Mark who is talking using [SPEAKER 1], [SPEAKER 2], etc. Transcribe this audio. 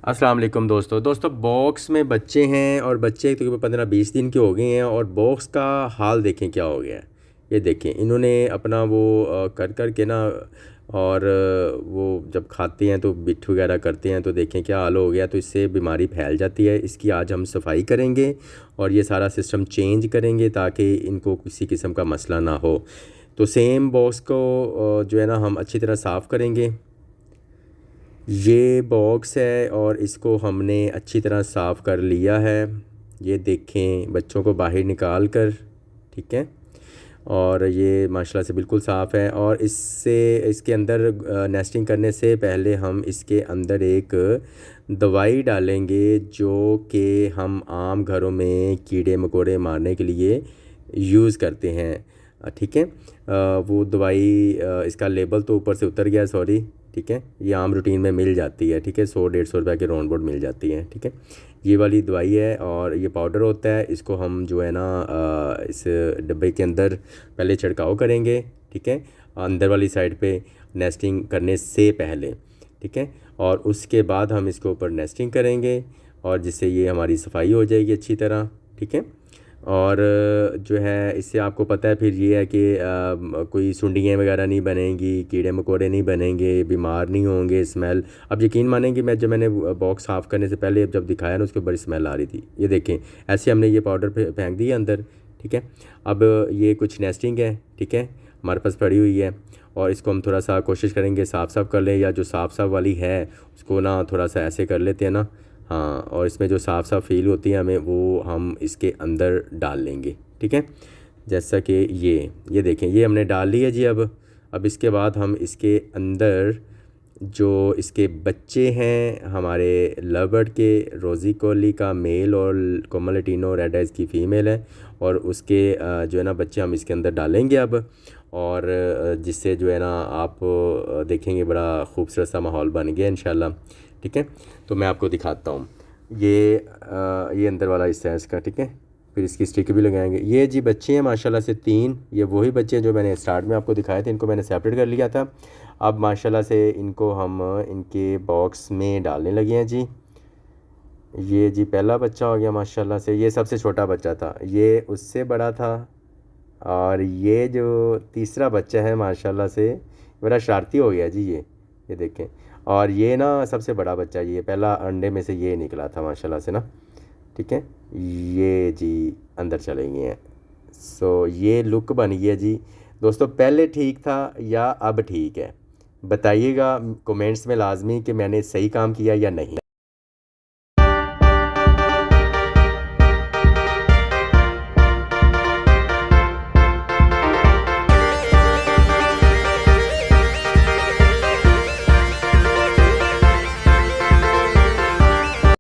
[SPEAKER 1] अस्सलाम वालेकुम दोस्तों बॉक्स में बच्चे हैं और बच्चे तकरीबन 15-20 दिन के हो गए हैं और बॉक्स का हाल देखें क्या हो गया है। ये देखें इन्होंने अपना वो कर कर के ना और वो जब खाते हैं तो बिठ वगैरह करते हैं तो देखें क्या हाल हो गया। तो इससे बीमारी फैल जाती है। इसकी आज हम सफाई करेंगे और ये सारा सिस्टम चेंज करेंगे ताकि इनको किसी किस्म का मसला ना हो। तो सेम बॉक्स को जो है ना हम अच्छी तरह साफ़ करेंगे। ये बॉक्स है और इसको हमने अच्छी तरह साफ़ कर लिया है। ये देखें बच्चों को बाहर निकाल कर, ठीक है। और ये माशाल्लाह से बिल्कुल साफ़ है और इससे इसके अंदर नेस्टिंग करने से पहले हम इसके अंदर एक दवाई डालेंगे जो कि हम आम घरों में कीड़े मकोड़े मारने के लिए यूज़ करते हैं, ठीक है। वो दवाई इसका लेबल तो ऊपर से उतर गया, सॉरी, ठीक है। ये आम रूटीन में मिल जाती है, ठीक है। 100-150 रुपये के राउंड बोर्ड मिल जाती है, ठीक है। ये वाली दवाई है और ये पाउडर होता है। इसको हम जो है ना इस डब्बे के अंदर पहले छिड़काव करेंगे, ठीक है, अंदर वाली साइड पे नेस्टिंग करने से पहले, ठीक है। और उसके बाद हम इसके ऊपर नेस्टिंग करेंगे और जिससे ये हमारी सफाई हो जाएगी अच्छी तरह, ठीक है। और जो है इससे आपको पता है फिर ये है कि कोई सुंडियाँ वगैरह नहीं बनेंगी, कीड़े मकोड़े नहीं बनेंगे, बीमार नहीं होंगे। स्मेल, अब यकीन मानेंगे मैं जब मैंने बॉक्स साफ़ करने से पहले जब दिखाया ना उसके ऊपर स्मेल आ रही थी। ये देखें ऐसे हमने ये पाउडर फेंक दिया अंदर, ठीक है। अब ये कुछ नेस्टिंग है, ठीक है, हमारे पास पड़ी हुई है और इसको हम थोड़ा सा कोशिश करेंगे साफ़ कर लें, या जो साफ़ वाली है उसको ना थोड़ा सा ऐसे कर लेते हैं ना, हाँ। और इसमें जो साफ़ फील होती है हमें वो हम इसके अंदर डाल लेंगे, ठीक है। जैसा कि ये देखें ये हमने डाल ली है जी। अब इसके बाद हम इसके अंदर जो इसके बच्चे हैं हमारे लवर्ड के, रोज़ी कोली का मेल और कोमलटिनो रेड आइज़ की फ़ीमेल है, और उसके जो है ना बच्चे हम इसके अंदर डालेंगे अब। और जिससे जो है ना आप देखेंगे बड़ा खूबसूरत सा माहौल बन गया इंशाल्लाह, ठीक है। तो मैं आपको दिखाता हूँ। ये अंदर वाला हिस्सा है इसका, ठीक है। फिर इसकी स्टिक भी लगाएंगे। ये जी बच्चे हैं माशाल्लाह से 3, ये वही बच्चे हैं जो मैंने स्टार्ट में आपको दिखाए थे। इनको मैंने सेपरेट कर लिया था। अब माशाल्लाह से इनको हम इनके बॉक्स में डालने लगे हैं जी। ये जी पहला बच्चा हो गया माशाल्लाह से। ये सबसे छोटा बच्चा था, ये उससे बड़ा था। और ये जो तीसरा बच्चा है माशाल्लाह से बड़ा शरारती हो गया जी ये देखें। और ये ना सबसे बड़ा बच्चा, ये पहला अंडे में से ये निकला था माशाल्लाह से ना, ठीक है। ये जी अंदर चले गए हैं। सो ये लुक बन गया जी। दोस्तों पहले ठीक था या अब ठीक है, बताइएगा कमेंट्स में लाजमी कि मैंने सही काम किया या नहीं।